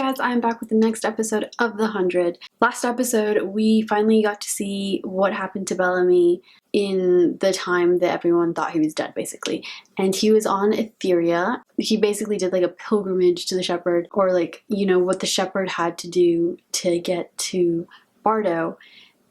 guys, I'm back with the next episode of The 100. Last episode, we finally got to see what happened to Bellamy in the time that everyone thought he was dead, basically. And he was on Etheria. He basically did like a pilgrimage to the shepherd, or like, you know, what the shepherd had to do to get to Bardo,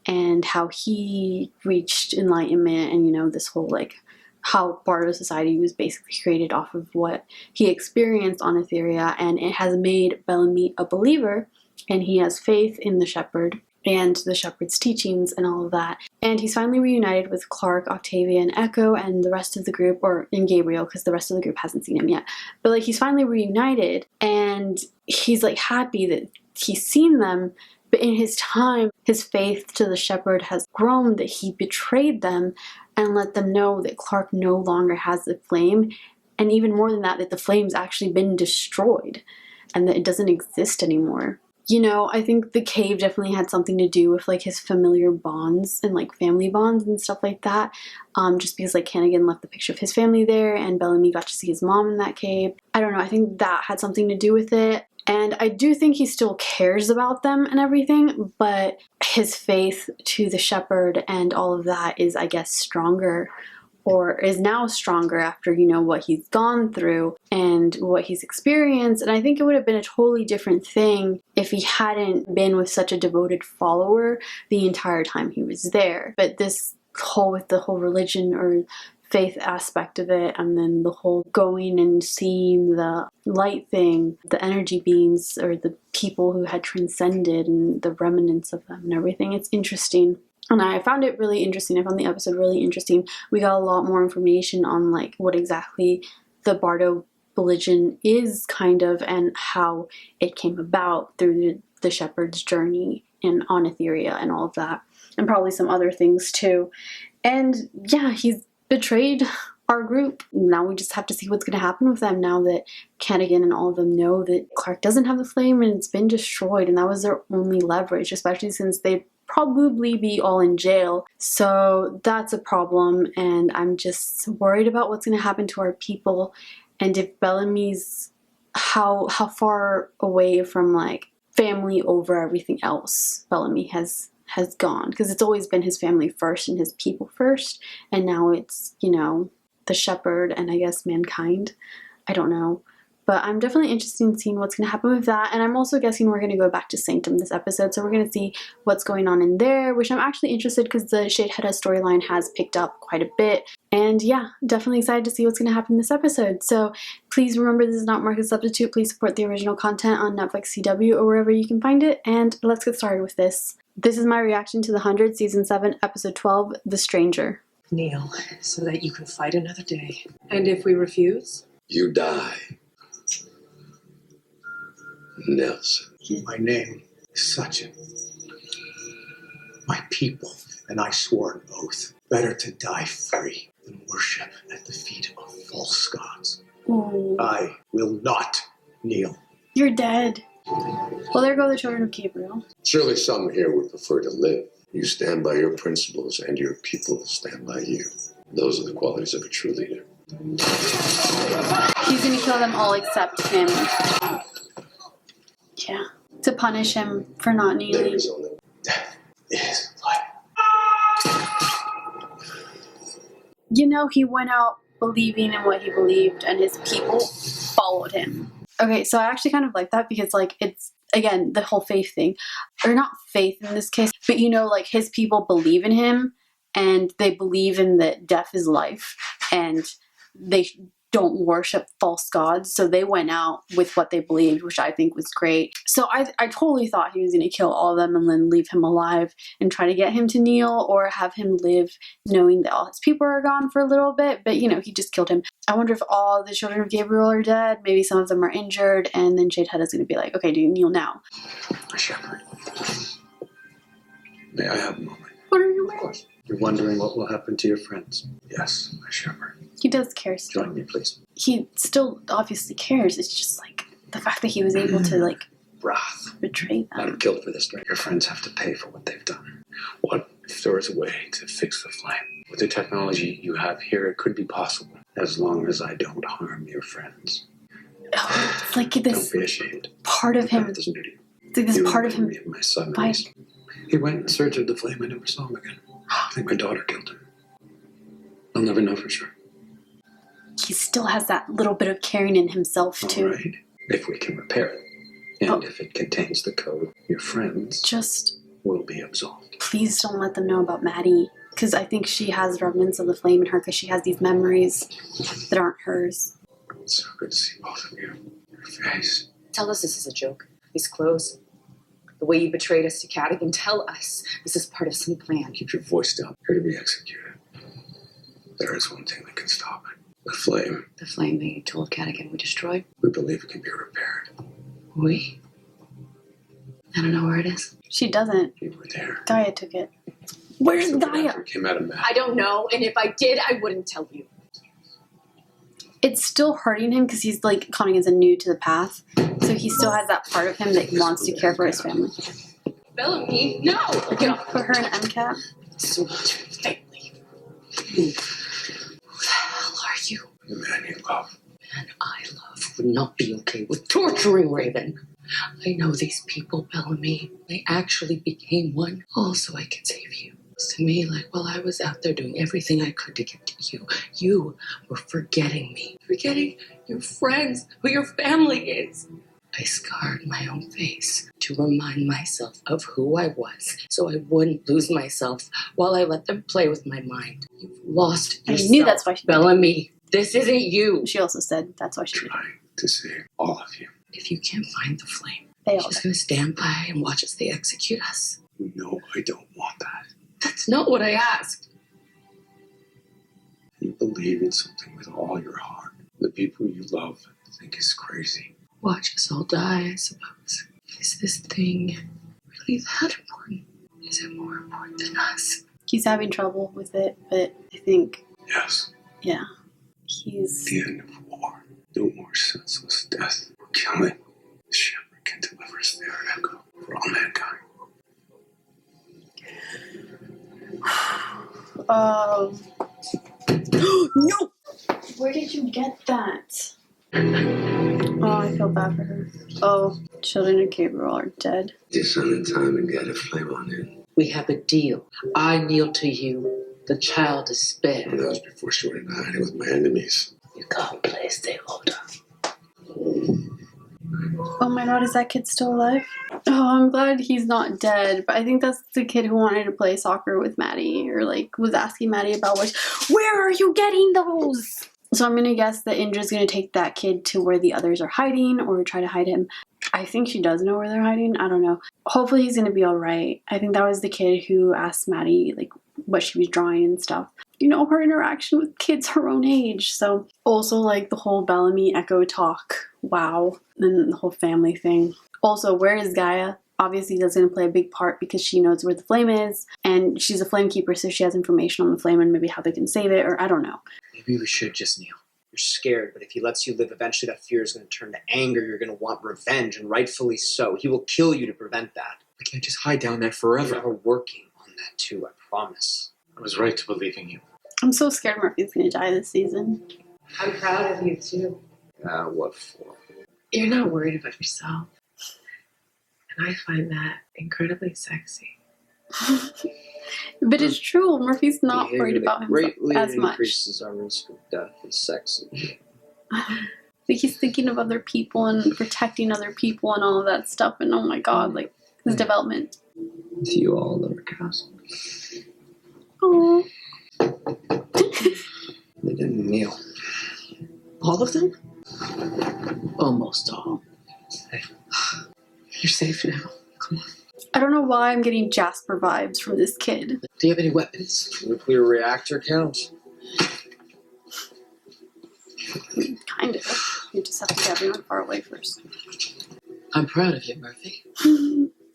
and how he reached enlightenment, and, you know, this whole like how Bardo society was basically created off of what he experienced on Etheria, and it has made Bellamy a believer, and he has faith in the shepherd and the shepherd's teachings and all of that. And he's finally reunited with Clarke, Octavia, and Echo, and the rest of the group, or in Gabriel, because the rest of the group hasn't seen him yet. But like, he's finally reunited, and he's like happy that he's seen them. But in his time, his faith to the shepherd has grown, that he betrayed them and let them know that Clarke no longer has the flame. And even more than that, that the flame's actually been destroyed and that it doesn't exist anymore. You know, I think the cave definitely had something to do with like his familiar bonds and like family bonds and stuff like that. Just because like Hannigan left the picture of his family there, and Bellamy got to see his mom in that cave. I don't know, I think that had something to do with it. And I do think he still cares about them and everything, but his faith to the shepherd and all of that is, I guess, stronger, or is now stronger after, you know, what he's gone through and what he's experienced. And I think it would have been a totally different thing if he hadn't been with such a devoted follower the entire time he was there. But this whole, with the whole religion or faith aspect of it, and then the whole going and seeing the light thing, the energy beings, or the people who had transcended and the remnants of them and everything, it's interesting. And I found it really interesting. I found the episode really interesting. We got a lot more information on like what exactly the Bardo religion is, kind of, and how it came about through the shepherd's journey and on Etheria and all of that, and probably some other things too. And yeah, he's betrayed our group. Now we just have to see what's going to happen with them now that Hannigan and all of them know that Clarke doesn't have the flame and it's been destroyed, and that was their only leverage, especially since they'd probably be all in jail. So that's a problem, and I'm just worried about what's going to happen to our people, and if Bellamy's how far away from like family over everything else Bellamy has gone, because it's always been his family first and his people first, and now it's, you know, the shepherd and I guess mankind. I don't know, but I'm definitely interested in seeing what's going to happen with that. And I'm also guessing we're going to go back to Sanctum this episode, so we're going to see what's going on in there, which I'm actually interested, because the Sheidheda storyline has picked up quite a bit. And yeah, definitely excited to see what's going to happen in this episode. So please remember, this is not market substitute. Please support the original content on Netflix, CW, or wherever you can find it. And let's get started with this. This is my reaction to The 100, Season 7, Episode 12, The Stranger. Kneel, so that you can fight another day. And if we refuse? You die. Nelson. My name is Sachin. My people and I swore an oath. Better to die free than worship at the feet of false gods. Ooh. I will not kneel. You're dead. Well, there go the children of Gabriel. Surely some here would prefer to live. You stand by your principles, and your people will stand by you. Those are the qualities of a true leader. He's gonna kill them all except him. Yeah. To punish him for not There kneeling. is only Death is life. You know, he went out believing in what he believed, and his people followed him. Okay, so I actually kind of like that, because like, it's, again, the whole faith thing, or not faith in this case, but you know, like, his people believe in him, and they believe in that death is life, and they don't worship false gods, so they went out with what they believed, which I think was great. So I totally thought he was going to kill all of them and then leave him alive and try to get him to kneel, or have him live knowing that all his people are gone for a little bit, but you know, he just killed him. I wonder if all the children of Gabriel are dead, maybe some of them are injured, and then Sheidheda's going to be like, okay, do you kneel now? Shepherd. May I have a moment? What are you Of course. You're wondering what will happen to your friends. Yes, my shepherd. He does care still. Join me, please. He still obviously cares. It's just like the fact that he was able to like Wrath. betray them. I'm killed for this. Your friends have to pay for what they've done. What if there is a way to fix the flame? With the technology you have here, it could be possible, as long as I don't harm your friends. Oh, it's like this Don't be ashamed. part of him. That doesn't do you. It's like this You part of him. remind me my son. Fine. He went in search of the flame. I never saw him again. I think my daughter killed him. I'll never know for sure. He still has that little bit of caring in himself, too. All right. If we can repair it. And if it contains the code, your friends Just will be absolved. please don't let them know about Maddie. Because I think she has remnants of the flame in her because she has these memories that aren't hers. It's so good to see both of you. Your face. Tell us this is a joke. These clothes. The way you betrayed us to Cadigan. Tell us this is part of some plan. Keep your voice down. You're to be executed. There is one thing that can stop it. The flame. The flame that you told Cadigan we destroyed. We believe it can be repaired. We? I don't know where it is. She doesn't. You were there. Gaia took it. Where's Gaia? It came out of Matt. I don't know, and if I did, I wouldn't tell you. It's still hurting him because he's like coming as a new to the path. So he still has that part of him that wants to care for his family. Bellamy, no! Can you put her in MCAT? So much family. Who the hell are you? The man you love. Man I love would not be okay with torturing Raven. I know these people, Bellamy. They actually became one, all so I could save you. It's to me like while I was out there doing everything I could to get to you, you were forgetting me. Forgetting your friends, who your family is. I scarred my own face to remind myself of who I was so I wouldn't lose myself while I let them play with my mind. You've lost I yourself, knew that's why she did it. Bellamy. This isn't you. She also said that's why she did it. Trying to save all of you. If you can't find the flame, They all she's did. going to stand by and watch as they execute us. No, I don't want that. That's not what I asked. You believe in something with all your heart. The people you love think is crazy. Watch us all die, I suppose. Is this thing really that important? Is it more important than us? He's having trouble with it, but I think, Yes, yeah, he's... the end of war. No more senseless death or killing. The shepherd can deliver us their echo for all mankind. No! Where did you get that? Oh, I feel bad for her. Oh, children of Gabriel are dead. Just on in time and get a flame on in. We have a deal. I kneel to you. The child is And spared. that was before she went into hiding with my enemies. You can't play stakeholder. Oh my god, is that kid still alive? Oh, I'm glad he's not dead, but I think that's the kid who wanted to play soccer with Maddie, or like was asking Maddie about where are you getting those? So I'm gonna guess that Indra's gonna take that kid to where the others are hiding, or try to hide him. I think she does know where they're hiding. I don't know. Hopefully he's gonna be alright. I think that was the kid who asked Maddie like what she was drawing and stuff. You know, her interaction with kids her own age. So also like the whole Bellamy Echo talk. Wow. And the whole family thing. Also, where is Gaia? Obviously that's going to play a big part because she knows where the flame is. And she's a flame keeper, so she has information on the flame and maybe how they can save it, or I don't know. Maybe we should just kneel. You're scared, but if he lets you live, eventually that fear is going to turn to anger. You're going to want revenge, and rightfully so. He will kill you to prevent that. We can't just hide down there We're forever. working on that too, I promise. I was right to believe in you. I'm so scared Murphy's going to die this season. I'm proud of you, too. What for? You're not worried about yourself. And I find that incredibly sexy. But it's true, Murphy's not worried about himself Greatly as much. increases our risk of death is sexy. Like he's thinking of other people and protecting other people and all of that stuff, and oh my god, like his development. With you all in the castle. Oh, They didn't kneel. All of them? Almost all. You're safe now. Come on. I don't know why I'm getting Jasper vibes from this kid. Do you have any weapons? Nuclear reactor count? Kind of. You just have to get everyone far away first. I'm proud of you, Murphy.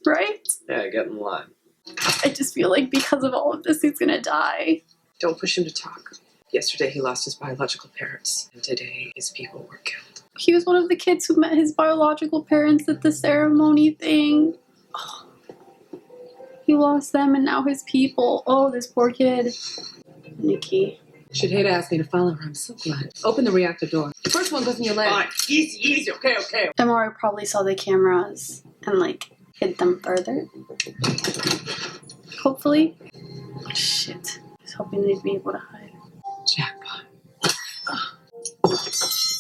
Right? Yeah, get in line. I just feel like because of all of this, he's gonna die. Don't push him to talk. Yesterday he lost his biological parents, and today his people were killed. He was one of the kids who met his biological parents at the ceremony thing. Oh. He lost them and now his people. Oh, this poor kid. Nikki. Sheidheda asked me to follow her. I'm so glad. Open the reactor door. The first one goes in your leg. Fine. Easy. Okay. Amara probably saw the cameras and, like, hid them further. Hopefully. Shit. I was hoping they'd be able to hide. Jackpot.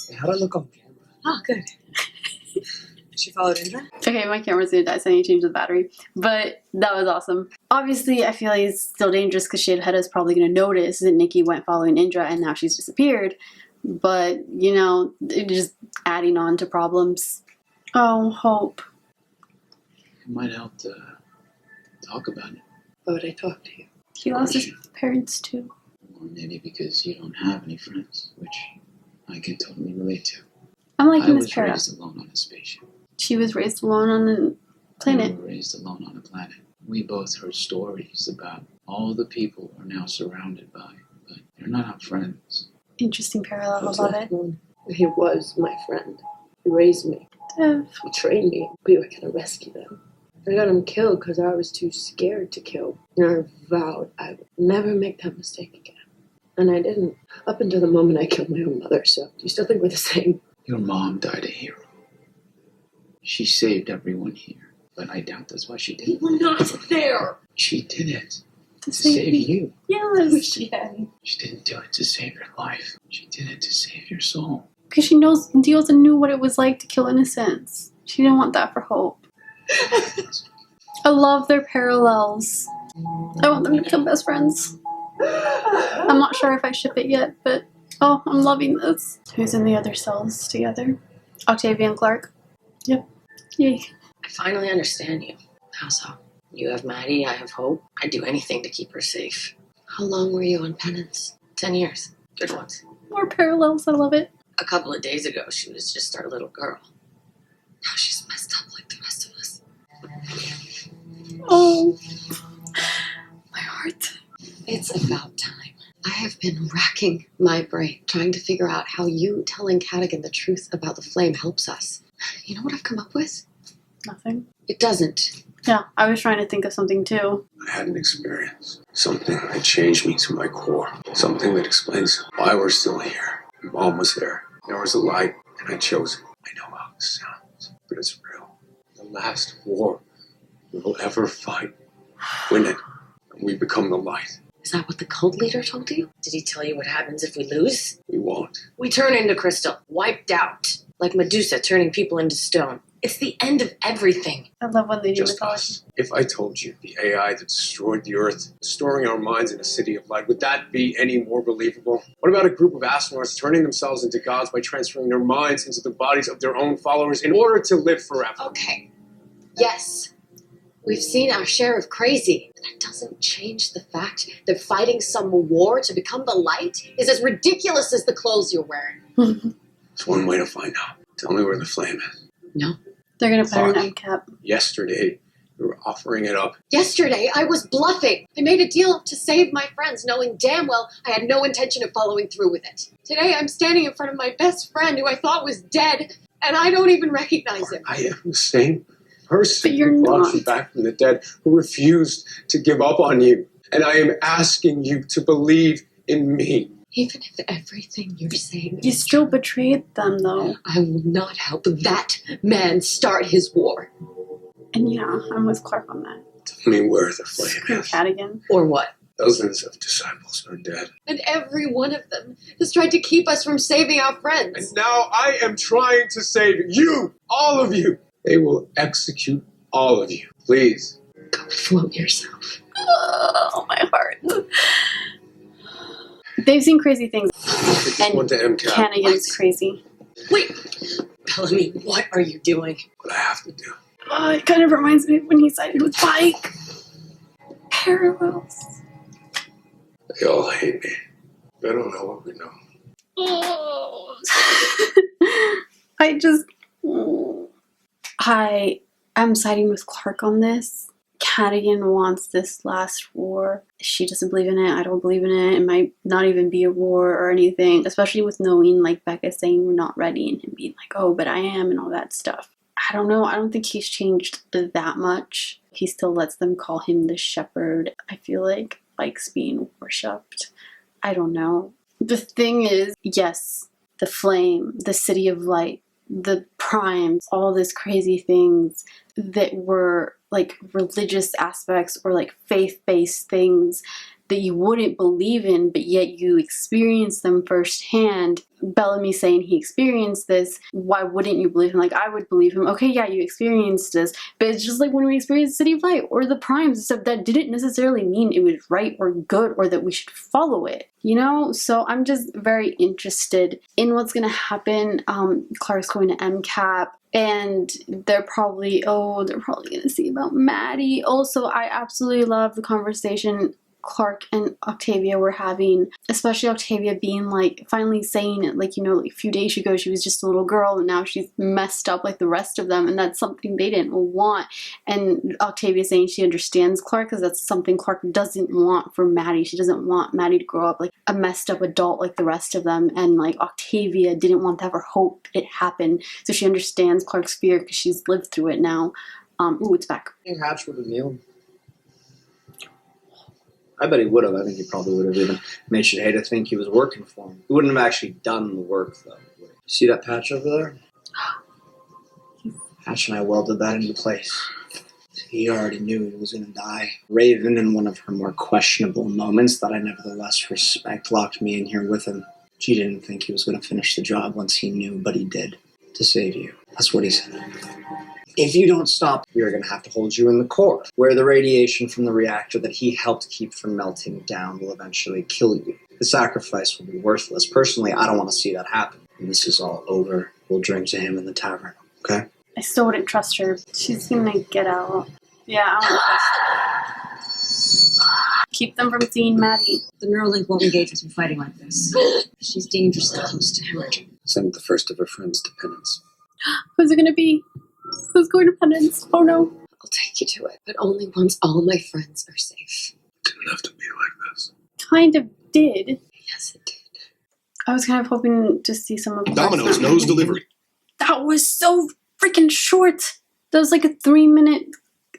Hey, how'd I look on camera? Oh, good. She followed Indra? Okay, my camera's gonna die, so I need to change the battery. But that was awesome. Obviously, I feel like it's still dangerous because Sheidheda is probably gonna notice that Nikki went following Indra and now she's disappeared. But, you know, just adding on to problems. Oh, Hope. It might help to talk about it. Why would I talk to you? He lost his parents too. Or maybe because you don't have any friends, which I can totally relate to. I'm liking I this was paradox. raised alone on a spaceship. She was raised alone on a planet. We were raised alone on a planet. We both heard stories about all the people we're now surrounded by, but they're not our friends. Interesting parallel. I love it. He was my friend. He raised me. Dev. He trained me. We were gonna rescue them. I got him killed because I was too scared to kill. And I vowed I would never make that mistake again. And I didn't. Up until the moment I killed my own mother, so do you still think we're the same? Your mom died a hero. She saved everyone here, but I doubt that's why she did it. were not there! She did it To to save you. Yes. She had. She didn't do it to save your life. She did it to save your soul. Because she deals and knew what it was like to kill innocents. She didn't want that for Hope. I love their parallels. I want them to become best friends. I'm not sure if I ship it yet, but oh, I'm loving this. Who's in the other cells together? Octavia and Clarke. Yep. Yay. I finally understand you. How so? You have Maddie, I have Hope. I'd do anything to keep her safe. How long were you on penance? 10 years. Good ones. More parallels. I love it. A couple of days ago, she was just our little girl. Now she's messed up like the rest of us. Oh, my heart. It's about time. I have been racking my brain, trying to figure out how you telling Cadigan the truth about the flame helps us. You know what I've come up with? Nothing. It doesn't. Yeah, I was trying to think of something too. I had an experience. Something that changed me to my core. Something that explains why we're still here. Mom was there. There was a light, and I chose it. I know how it sounds, but it's real. The last war we will ever fight. Win it, and we become the light. Is that what the cult leader told you? Did he tell you what happens if we lose? We won't. We turn into crystal, wiped out. Like Medusa turning people into stone. It's the end of everything. I love when they do Just mythology. us. If I told you the AI that destroyed the Earth, storing our minds in a city of light, would that be any more believable? What about a group of astronauts turning themselves into gods by transferring their minds into the bodies of their own followers in order to live forever? Okay. Yes. We've seen our share of crazy. That doesn't change the fact that fighting some war to become the light is as ridiculous as the clothes you're wearing. It's one way to find out. Tell me where the flame is. No. They're gonna put her in Fuck. end cap. Yesterday, you were offering it up. Yesterday, I was bluffing. I made a deal to save my friends, knowing damn well I had no intention of following through with it. Today, I'm standing in front of my best friend who I thought was dead, and I don't even recognize him. I am the same person But you're who brought not. you back from the dead, who refused to give up on you. And I am asking you to believe in me. Even if everything you're saying You is still betrayed them, though. I will not help that man start his war. And yeah, I'm with Clarke on that. Tell me where the flame Screw is. Cadigan. Or what? Dozens of disciples are dead. And every one of them has tried to keep us from saving our And friends. now I am trying to save you, all of you. They will execute all of you. Please. Go float yourself. Oh, my heart. They've seen crazy things. I just And want to MCAT. Cadigan's crazy. Wait! Bellamy, what are you doing? What I have to do. Oh, it kind of reminds me of when he sided with Pike. Parallels. They all hate me. They don't know what we know. Oh. I am siding with Clarke on this. Cadigan wants this last war. She doesn't believe in it. I don't believe in it. It might not even be a war or anything, especially with knowing, like Becca saying we're not ready and him being like, oh, but I am and all that stuff. I don't know. I don't think he's changed that much. He still lets them call him the shepherd. I feel like Pike's being worshipped. I don't know. The thing is, yes, the flame, the city of light, the primes, all this crazy things that were like religious aspects or like faith-based things that you wouldn't believe in, but yet you experience them firsthand. Bellamy saying he experienced this, why wouldn't you believe him? Like, I would believe him. Okay, yeah, you experienced this, but it's just like when we experienced City of Light or the primes and stuff, that didn't necessarily mean it was right or good or that we should follow it, you know? So I'm just very interested in what's gonna happen. Clarke's going to MCAP, and they're probably gonna see about Maddie. Also, I absolutely love the conversation Clarke and Octavia were having, especially Octavia being like, finally saying it, like, you know, like a few days ago she was just a little girl and now she's messed up like the rest of them, and that's something they didn't want. And Octavia saying she understands Clarke because that's something Clarke doesn't want for Maddie. She doesn't want Maddie to grow up like a messed up adult like the rest of them, and like Octavia didn't want to ever hope it happened, so she understands Clarke's fear because she's lived through it now. Ooh, it's back. I think Hatch would have kneeled. I bet he would have. I think he probably would have even made Sheidheda think he was working for him. He wouldn't have actually done the work, though. See that patch over there? Hatch and I welded that into place. He already knew he was going to die. Raven, in one of her more questionable moments that I nevertheless respect, locked me in here with him. She didn't think he was going to finish the job once he knew, but he did. To save you. That's what he said. If you don't stop, we're going to have to hold you in the core, where the radiation from the reactor that he helped keep from melting down will eventually kill you. The sacrifice will be worthless. Personally, I don't want to see that happen. When this is all over, we'll drink to him in the tavern, okay? I still wouldn't trust her. She's gonna get out. Yeah, I don't trust her. Keep them from seeing Maddie. The Neuralink won't engage with you fighting like this. She's dangerously close to hemorrhaging. Send the first of her friends to penance. Who's it gonna be? Who's going to penance? Oh no. I'll take you to it, but only once all my friends are safe. Didn't have to be like this. Kind of did. Yes, it did. I was kind of hoping to see some of Domino's knows delivery. That was so freaking short. That was like a 3-minute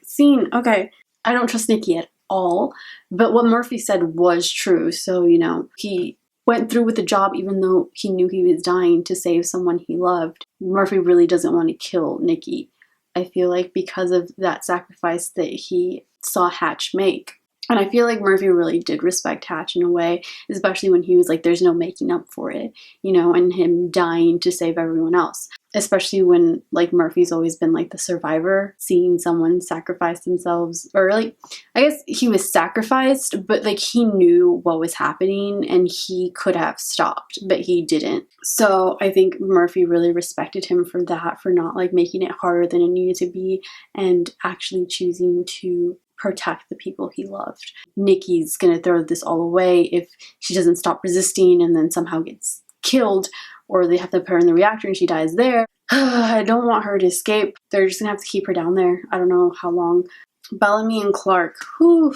scene. Okay. I don't trust Nikki at all. But what Murphy said was true. So, you know, he went through with the job even though he knew he was dying to save someone he loved. Murphy really doesn't want to kill Nikki. I feel like because of that sacrifice that he saw Hatch make. And I feel like Murphy really did respect Hatch in a way, especially when he was like, there's no making up for it, you know, and him dying to save everyone else. Especially when, like, Murphy's always been, like, the survivor, seeing someone sacrifice themselves, or, like, I guess he was sacrificed, but, like, he knew what was happening, and he could have stopped, but he didn't. So I think Murphy really respected him for that, for not, like, making it harder than it needed to be, and actually choosing to protect the people he loved. Nikki's gonna throw this all away if she doesn't stop resisting and then somehow gets killed, or they have to put her in the reactor and she dies there. I don't want her to escape. They're just gonna have to keep her down there. I don't know how long. Bellamy and Clarke. Whew.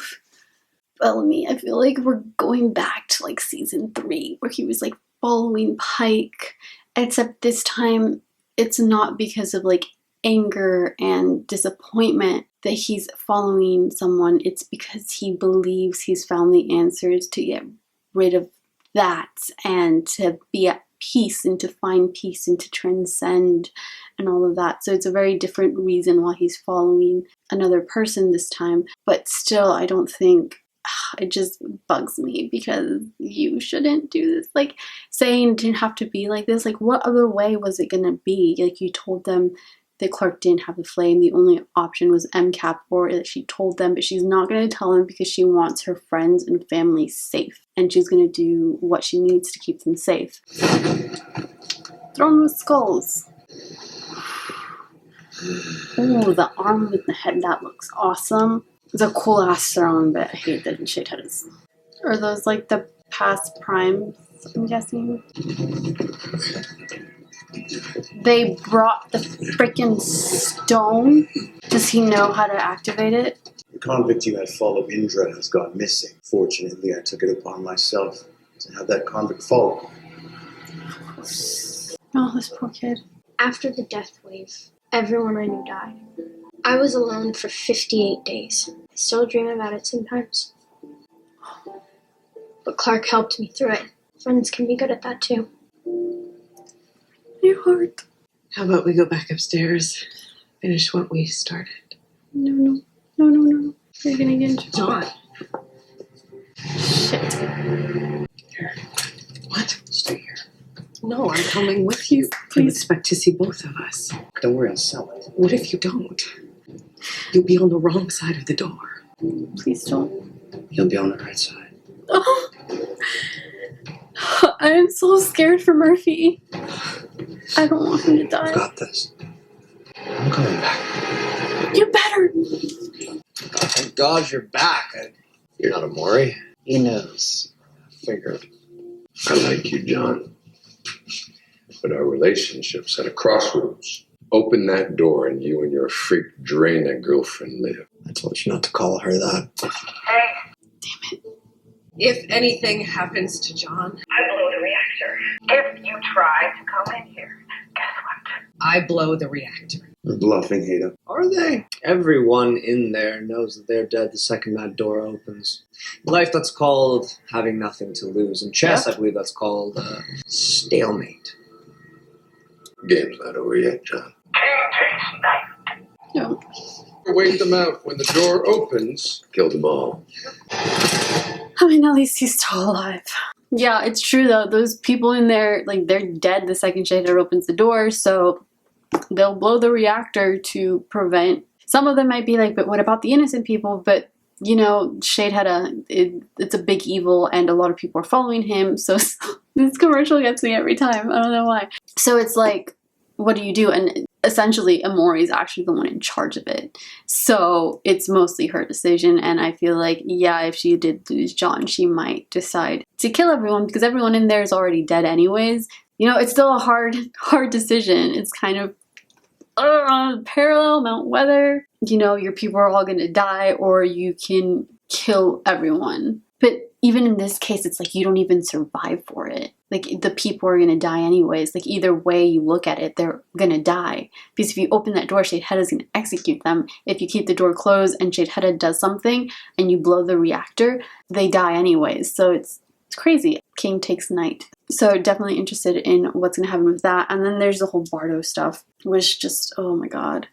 Bellamy, I feel like we're going back to like season 3 where he was like following Pike, except this time it's not because of like anger and disappointment that he's following someone. It's because he believes he's found the answers to get rid of that and to be at peace and to find peace and to transcend and all of that. So it's a very different reason why he's following another person this time. But still, I don't think, it just bugs me because you shouldn't do this. Like, saying it didn't have to be like this. Like, what other way was it gonna be? Like, you told them that Clarke didn't have the flame. The only option was MCAP, or that she told them, but she's not going to tell them because she wants her friends and family safe. And she's going to do what she needs to keep them safe. Throw them with skulls. Ooh, the arm with the head, that looks awesome. It's a cool ass throne, but I hate that in Sheidheda's. Are those like the past primes, I'm guessing? They brought the freaking stone. Does he know how to activate it? The convict you had follow Indra has gone missing. Fortunately, I took it upon myself to have that convict follow. Oh, this poor kid. After the death wave, everyone I knew died. I was alone for 58 days. I still dream about it sometimes. But Clarke helped me through it. Friends can be good at that too. My heart. How about we go back upstairs, finish what we started? No. You're gonna get into John. shit. Here. What? Stay here. No, I'm coming with you. I expect to see both of us. Don't worry, I'll sell it. What if you don't? You'll be on the wrong side of the door. Please don't. You'll be on the right side. Oh. I am so scared for Murphy. I don't want him to die. I've got this. I'm coming back. You better. Thank God you're back. You're not a Maury. He knows. I figured. I like you, John. But our relationship's at a crossroads. Open that door and you and your freak Drana girlfriend live. I told you not to call her that. Hey. Damn it. If anything happens to John, I blow the reactor. If you try to come in here, guess what? I blow the reactor. You're bluffing, Sheidheda. Are they? Everyone in there knows that they're dead the second that door opens. In life, that's called having nothing to lose. In chess, I believe that's called stalemate. Game's not over yet, John. King takes knife. No. Wait them out. When the door opens, kill them all. I mean, at least he's still alive. Yeah, it's true though. Those people in there, like, they're dead the second Sheidheda opens the door, so they'll blow the reactor to prevent. Some of them might be like, but what about the innocent people? But, you know, Sheidheda, it's a big evil and a lot of people are following him, so this commercial gets me every time. I don't know why. So it's like, what do you do? And essentially, Amori is actually the one in charge of it. So it's mostly her decision. And I feel like, yeah, if she did lose John, she might decide to kill everyone because everyone in there is already dead anyways. You know, it's still a hard decision. It's kind of parallel Mount Weather. You know, your people are all going to die or you can kill everyone. But even in this case, it's like you don't even survive for it. Like, the people are going to die anyways. Like, either way you look at it, they're going to die. Because if you open that door, Sheidheda's going to execute them. If you keep the door closed and Sheidheda does something and you blow the reactor, they die anyways. So it's crazy. King takes knight. So definitely interested in what's going to happen with that. And then there's the whole Bardo stuff, which just, oh my god.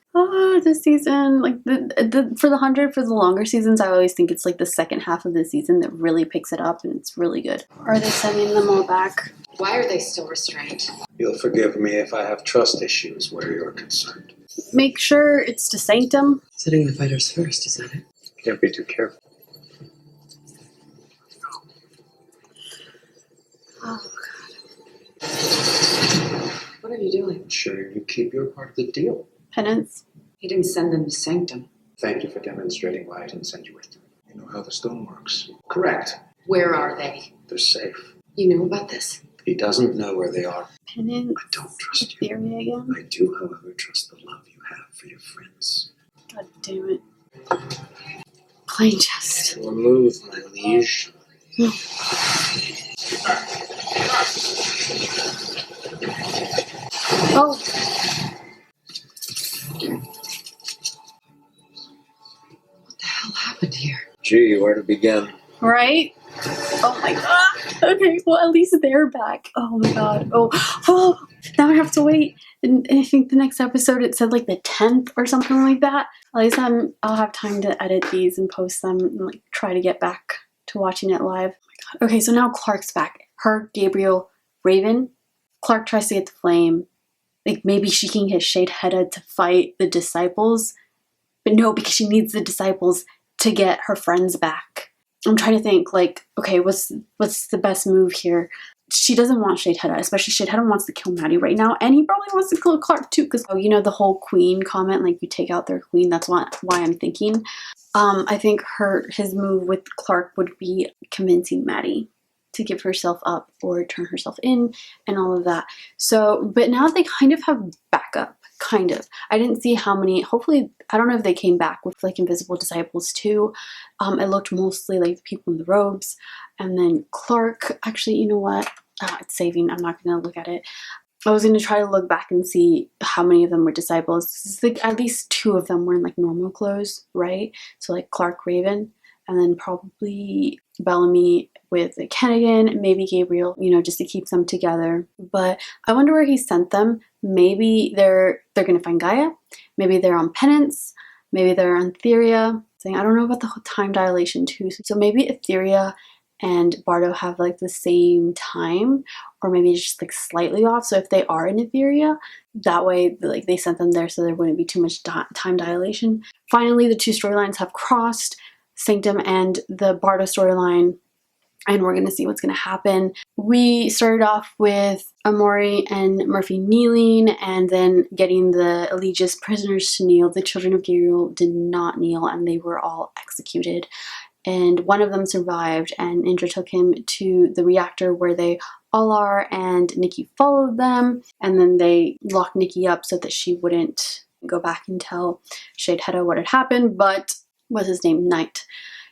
This season, like, for the 100, for the longer seasons, I always think it's like the second half of the season that really picks it up and it's really good. Are they sending them all back? Why are they still restrained? You'll forgive me if I have trust issues where you're concerned. Make sure it's to Sanctum. Setting the fighters first, is that it? Can't be too careful. Oh, What are you doing? Ensure you keep your part of the deal. penance. He didn't send them to Sanctum. Thank you for demonstrating why I didn't send you with them. You know how the stone works. Correct. Where are they? They're safe. You know about this? He doesn't know where they are. Penance. I don't trust you. Theory again. I do, however, trust the love you have for your friends. God damn it. Plain chest. Remove, my liege. Oh. What the hell happened here? Gee, where to begin? Right? Oh my god. Okay, well, at least they're back. Oh my god. Oh, now I have to wait. And I think the next episode it said like the 10th or something like that. At least I'll have time to edit these and post them and like try to get back to watching it live. Oh my god. Okay, so now Clarke's back. Her, Gabriel, Raven. Clarke tries to get the flame. Like, maybe she can get Sheidheda to fight the disciples. But no, because she needs the disciples to get her friends back. I'm trying to think, like, okay, what's the best move here? She doesn't want Sheidheda, especially Sheidheda wants to kill Maddie right now, and he probably wants to kill Clarke too, because, you know, the whole queen comment, like, you take out their queen, that's why I'm thinking. I think his move with Clarke would be convincing Maddie to give herself up or turn herself in and all of that. So, but now they kind of have backup, kind of. I didn't see how many, hopefully, I don't know if they came back with like invisible disciples too. It looked mostly like the people in the robes. And then Clarke, actually, you know what? It's saving, I'm not gonna look at it. I was gonna try to look back and see how many of them were disciples. It's like at least 2 of them were in like normal clothes, right? So like Clarke, Raven, and then probably Bellamy with Kennigan, maybe Gabriel, you know, just to keep them together. But I wonder where he sent them. Maybe they're gonna find Gaia. Maybe they're on penance. Maybe they're on Theria. I don't know about the whole time dilation too. So maybe Etheria and Bardo have like the same time, or maybe just like slightly off. So if they are in Etheria, that way like they sent them there so there wouldn't be too much time dilation. Finally, the two storylines have crossed, Sanctum and the Bardo storyline, and we're going to see what's going to happen. We started off with Amori and Murphy kneeling and then getting the Eligius prisoners to kneel. The children of Gabriel did not kneel and they were all executed. And one of them survived, and Indra took him to the reactor where they all are, and Nikki followed them, and then they locked Nikki up so that she wouldn't go back and tell Sheidheda what had happened. But what's his name? Knight.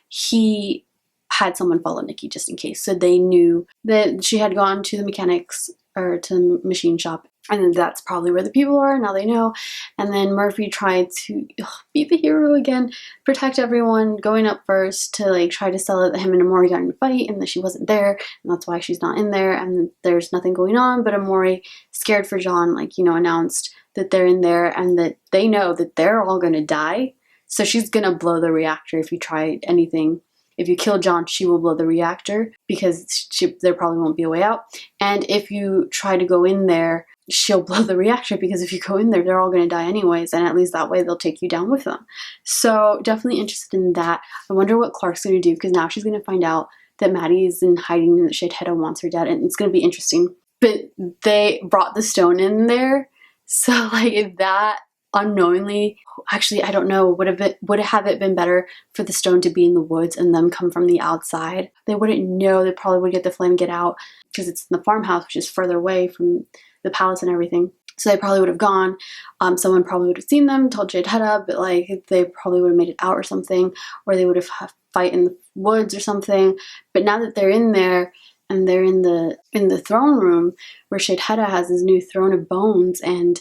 He had someone follow Nikki just in case. So they knew that she had gone to the mechanics or to the machine shop, and that's probably where the people are. Now they know. And then Murphy tried to be the hero again, protect everyone, going up first to like try to sell it that him and Amori got in a fight and that she wasn't there, and that's why she's not in there, and there's nothing going on. But Amori, scared for John, like, you know, announced that they're in there and that they know that they're all gonna die. So she's gonna blow the reactor if you try anything. If you kill John, she will blow the reactor because there probably won't be a way out. And if you try to go in there, she'll blow the reactor because if you go in there, they're all going to die anyways. And at least that way they'll take you down with them. So definitely interested in that. I wonder what Clarke's going to do because now she's going to find out that Maddie is in hiding and that Sheidheda wants her dead. And it's going to be interesting. But they brought the stone in there. So like if that unknowingly, actually I don't know, would it have it been better for the stone to be in the woods and them come from the outside? They wouldn't know. They probably would get the flame, get out, because it's in the farmhouse, which is further away from the palace and everything. So they probably would have gone. Someone probably would have seen them, told Sheidheda, but like they probably would have made it out or something, or they would have had a fight in the woods or something. But now that they're in there and they're in the throne room where Sheidheda has his new throne of bones and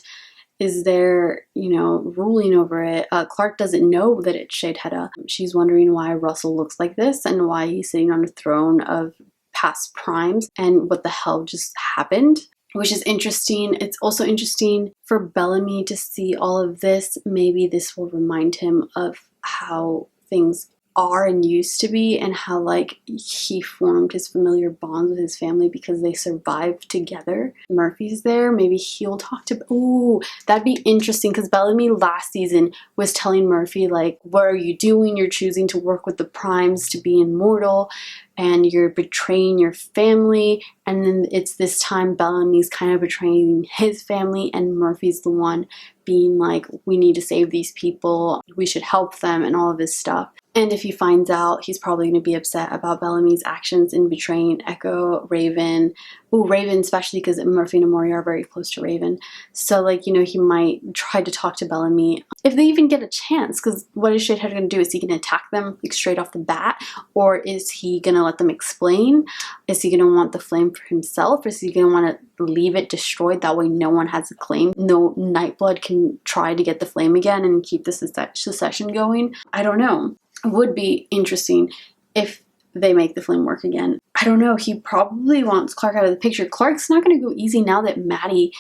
is there, you know, ruling over it. Clarke doesn't know that it's Sheidheda. She's wondering why Russell looks like this and why he's sitting on a throne of past primes and what the hell just happened, which is interesting. It's also interesting for Bellamy to see all of this. Maybe this will remind him of how things are and used to be and how like he formed his familiar bonds with his family because they survived together. Murphy's there. Maybe he'll talk to, ooh, that'd be interesting because Bellamy last season was telling Murphy like, what are you doing? You're choosing to work with the primes to be immortal and you're betraying your family. And then it's this time Bellamy's kind of betraying his family and Murphy's the one being like, we need to save these people, we should help them and all of this stuff. And if he finds out, he's probably going to be upset about Bellamy's actions in betraying Echo, Raven. Ooh, Raven especially because Murphy and Amori are very close to Raven. So like, you know, he might try to talk to Bellamy if they even get a chance, because what is Sheidheda going to do? Is he going to attack them like straight off the bat? Or is he going to let them explain? Is he going to want the flame for himself? Or is he going to want to leave it destroyed? That way no one has a claim. No Nightblood can try to get the flame again and keep the secession going. I don't know. It would be interesting if they make the flame work again. I don't know. He probably wants Clarke out of the picture. Clarke's not going to go easy now that Maddie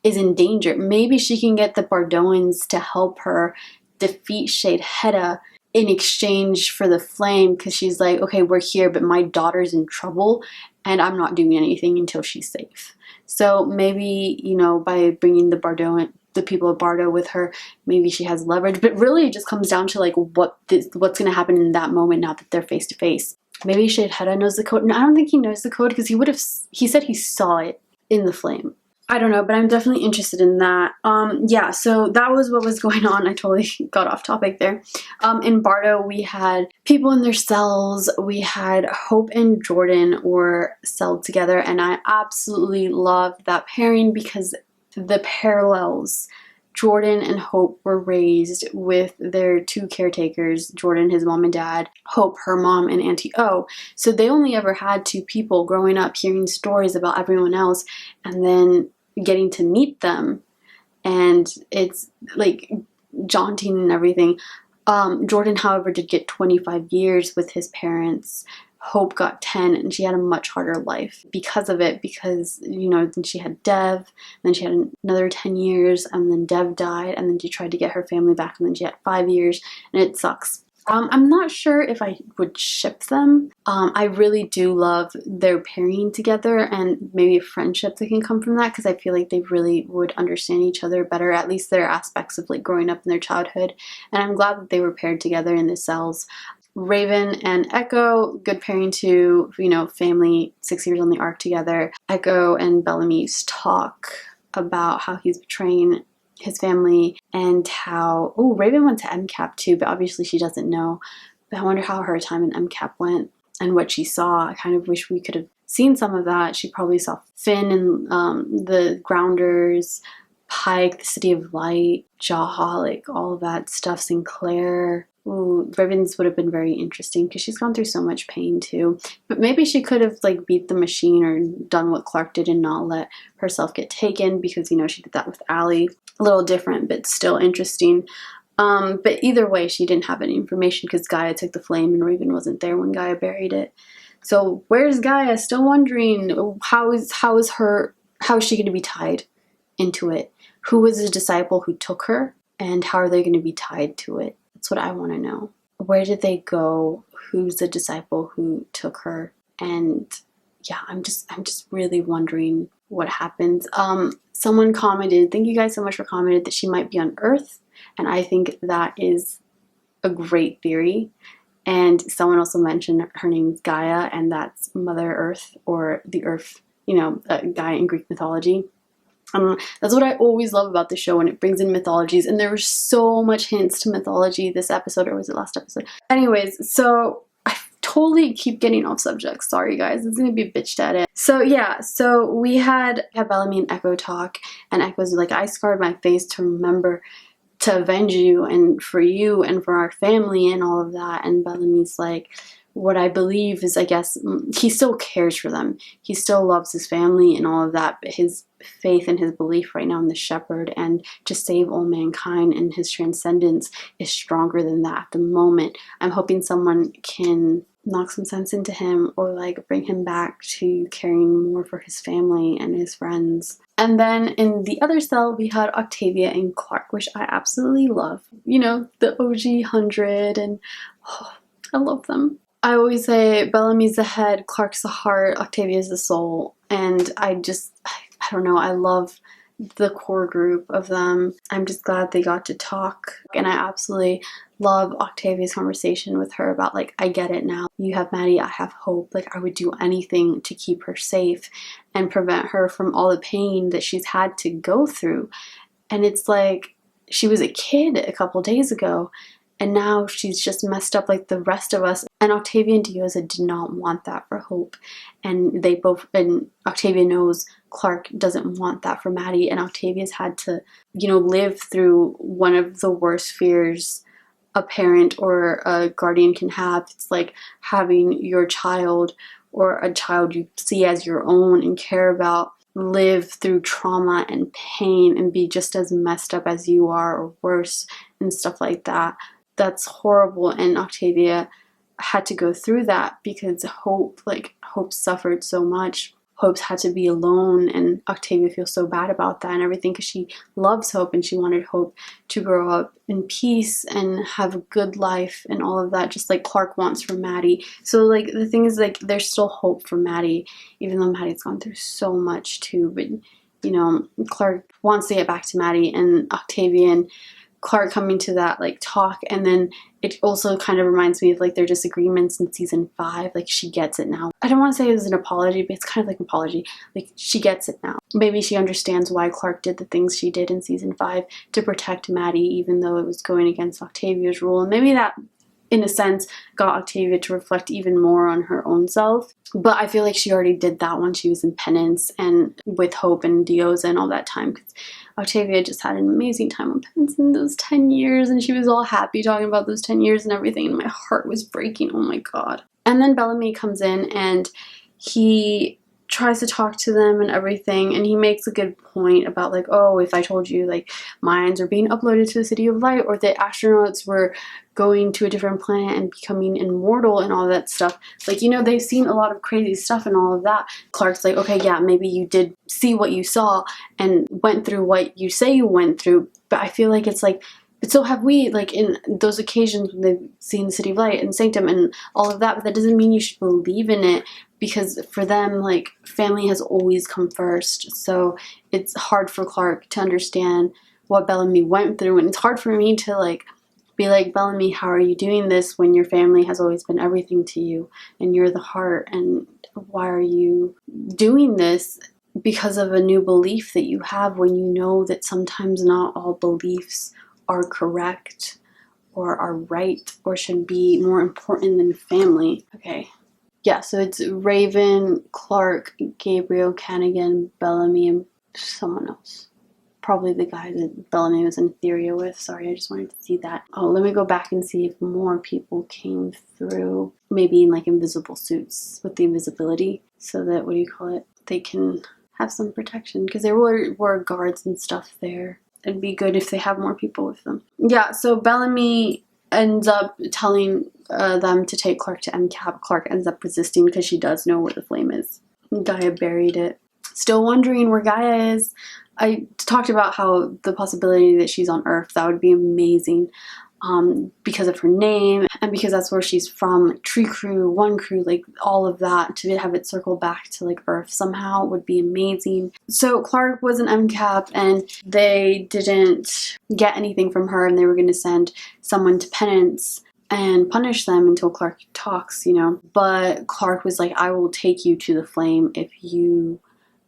is in danger. Maybe she can get the Bardoans to help her defeat Sheidheda in exchange for the flame because she's like, okay, we're here, but my daughter's in trouble and I'm not doing anything until she's safe. So maybe, you know, by bringing the people of Bardo with her, maybe she has leverage. But really it just comes down to like what's going to happen in that moment now that they're face to face. Maybe Sheidheda knows the code. And I don't think he knows the code because he said he saw it in the flame. I don't know, but I'm definitely interested in that. Yeah, so that was what was going on. I totally got off topic there. In Bardo, we had people in their cells. We had Hope and Jordan were celled together, and I absolutely loved that pairing because the parallels. Jordan and Hope were raised with their two caretakers, Jordan, his mom and dad, Hope, her mom, and Auntie O. So they only ever had two people growing up, hearing stories about everyone else, and then getting to meet them. And it's like daunting and everything. Jordan, however, did get 25 years with his parents. Hope got 10 and she had a much harder life because of it, because, you know, then she had Dev, then she had another 10 years, and then Dev died, and then she tried to get her family back, and then she had 5 years, and it sucks. I'm not sure if I would ship them. I really do love their pairing together and maybe a friendship that can come from that, because I feel like they really would understand each other better, at least their aspects of like growing up in their childhood. And I'm glad that they were paired together in the cells. Raven and Echo, good pairing too, you know, family, 6 years on the ark together. Echo and Bellamy's talk about how he's betraying his family and how, oh, Raven went to MCAP too, but obviously she doesn't know. But I wonder how her time in MCAP went and what she saw. I kind of wish we could have seen some of that. She probably saw Finn and the Grounders, Pike, the City of Light, Jaha, like all of that stuff, Sinclair. Ooh, Raven's would have been very interesting because she's gone through so much pain too. But maybe she could have like beat the machine or done what Clarke did and not let herself get taken, because, you know, she did that with Allie. A little different, but still interesting. But either way, she didn't have any information because Gaia took the flame and Raven wasn't there when Gaia buried it. So where's Gaia? Still wondering how is she going to be tied into it? Who was the disciple who took her, and how are they going to be tied to it? That's what I want to know. Where did they go? Who's the disciple who took her? And yeah, I'm just really wondering what happens. Someone commented, thank you guys so much for commenting, that she might be on Earth, and I think that is a great theory. And someone also mentioned her name's Gaia, and that's Mother Earth, or the Earth, you know, Gaia in Greek mythology. That's what I always love about the show, when it brings in mythologies, and there were so much hints to mythology this episode, or was it last episode? Anyways, so I totally keep getting off subject. Sorry guys, it's gonna be bitched at it. So yeah, so we had Bellamy and Echo talk, and Echo's like, I scarred my face to remember to avenge you and for our family and all of that. And Bellamy's like, what I believe is, I guess, he still cares for them. He still loves his family and all of that, but his faith and his belief right now in the shepherd and to save all mankind and his transcendence is stronger than that at the moment. I'm hoping someone can knock some sense into him, or like bring him back to caring more for his family and his friends. And then in the other cell, we had Octavia and Clarke, which I absolutely love. You know, the OG 100, and oh, I love them. I always say Bellamy's the head, Clarke's the heart, Octavia's the soul. And I don't know, I love the core group of them. I'm just glad they got to talk. And I absolutely love Octavia's conversation with her about, like, I get it now. You have Maddie, I have Hope. Like, I would do anything to keep her safe and prevent her from all the pain that she's had to go through. And it's like, she was a kid a couple days ago, and now she's just messed up like the rest of us. And Octavia and Dioza did not want that for Hope. And Octavia knows Clarke doesn't want that for Maddie. And Octavia's had to, you know, live through one of the worst fears a parent or a guardian can have. It's like having your child, or a child you see as your own and care about, live through trauma and pain and be just as messed up as you are, or worse, and stuff like that. That's horrible. And Octavia had to go through that because Hope suffered so much. Hope's had to be alone, and Octavia feels so bad about that and everything, because she loves Hope and she wanted Hope to grow up in peace and have a good life and all of that, just like Clarke wants for Maddie. So like the thing is, like, there's still hope for Maddie, even though Maddie's gone through so much too. But you know, Clarke wants to get back to Maddie, and Octavia and Clarke coming to that like talk. And then it also kind of reminds me of like their disagreements in season 5. Like, she gets it now. I don't want to say it was an apology, but it's kind of like an apology. Like, she gets it now. Maybe she understands why Clarke did the things she did in season 5 to protect Maddie, even though it was going against Octavia's rule. And maybe that, in a sense, got Octavia to reflect even more on her own self. But I feel like she already did that when she was in Penance and with Hope and Dioza and all that time, because Octavia just had an amazing time on Penance in those 10 years, and she was all happy talking about those 10 years and everything, and my heart was breaking. Oh my god. And then Bellamy comes in, and he tries to talk to them and everything, and he makes a good point about like, oh, if I told you like minds are being uploaded to the City of Light, or the astronauts were going to a different planet and becoming immortal and all that stuff, like, you know, they've seen a lot of crazy stuff and all of that. Clarke's like, okay, yeah, maybe you did see what you saw and went through what you say you went through, but I feel like it's like, but so have we, like, in those occasions when they've seen the City of Light and Sanctum and all of that, but that doesn't mean you should believe in it, because for them, like, family has always come first. So it's hard for Clarke to understand what Bellamy went through, and it's hard for me to, like, be like, Bellamy, how are you doing this when your family has always been everything to you, and you're the heart, and why are you doing this because of a new belief that you have, when you know that sometimes not all beliefs are correct or are right or should be more important than family. Okay. Yeah, so it's Raven, Clarke, Gabriel, Canigan, Bellamy, and someone else. Probably the guy that Bellamy was in Etheria with. Sorry, I just wanted to see that. Oh, let me go back and see if more people came through. Maybe in like invisible suits with the invisibility, so that, what do you call it, they can have some protection, because there were guards and stuff there. It'd be good if they have more people with them. Yeah, so Bellamy ends up telling them to take Clarke to MCAP. Clarke ends up resisting because she does know where the flame is. Gaia buried it. Still wondering where Gaia is. I talked about how the possibility that she's on Earth, that would be amazing. Because of her name, and because that's where she's from, like Tree Crew, One Crew, like all of that, to have it circle back to like Earth somehow would be amazing. So Clarke was an MCAP, and they didn't get anything from her, and they were going to send someone to penance and punish them until Clarke talks, you know. But Clarke was like, I will take you to the flame if you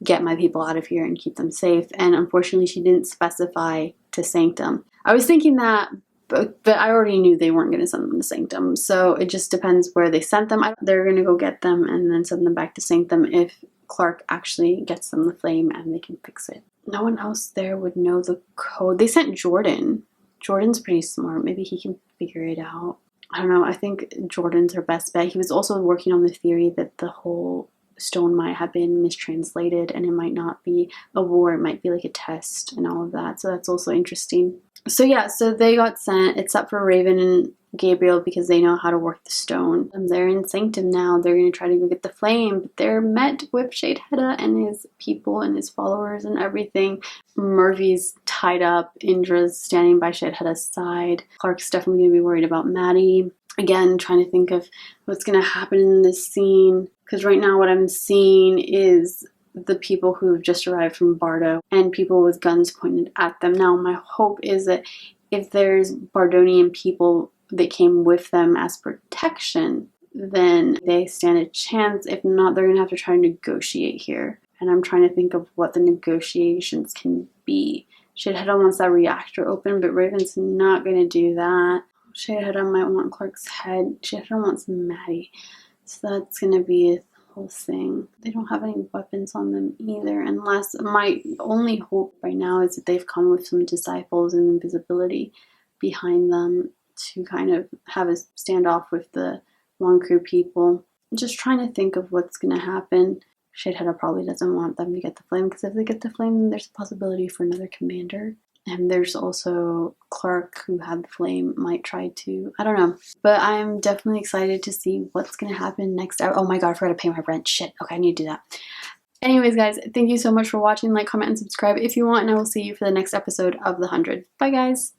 get my people out of here and keep them safe. And unfortunately, she didn't specify to Sanctum. I was thinking that, but I already knew they weren't going to send them to Sanctum, so it just depends where they sent them. They're going to go get them and then send them back to Sanctum if Clarke actually gets them the flame and they can fix it. No one else there would know the code. They sent Jordan. Jordan's pretty smart. Maybe he can figure it out. I don't know. I think Jordan's her best bet. He was also working on the theory that the whole stone might have been mistranslated and it might not be a war, it might be like a test and all of that. So that's also interesting. So yeah, so they got sent, except for Raven and Gabriel, because they know how to work the stone. And they're in Sanctum now. They're going to try to go get the flame, but they're met with Sheidheda and his people and his followers and everything. Murphy's tied up. Indra's standing by Sheidheda's side. Clarke's definitely going to be worried about Maddie. Again, trying to think of what's going to happen in this scene, because right now what I'm seeing is the people who've just arrived from Bardo and people with guns pointed at them. Now, my hope is that if there's Bardonian people that came with them as protection, then they stand a chance. If not, they're going to have to try to negotiate here. And I'm trying to think of what the negotiations can be. Sheidheda wants that reactor open, but Raven's not going to do that. Sheidheda might want Clarke's head. Sheidheda wants Maddie. So that's going to be a whole thing. They don't have any weapons on them either, unless my only hope right now is that they've come with some disciples and invisibility behind them to kind of have a standoff with the One Crew people. I'm just trying to think of what's going to happen. Sheidheda probably doesn't want them to get the flame, because if they get the flame, then there's a possibility for another commander. And there's also Clarke, who had the flame, might try to, I don't know. But I'm definitely excited to see what's going to happen next. Oh my god, I forgot to pay my rent. Shit. Okay, I need to do that. Anyways, guys, thank you so much for watching. Like, comment, and subscribe if you want. And I will see you for the next episode of The 100. Bye, guys.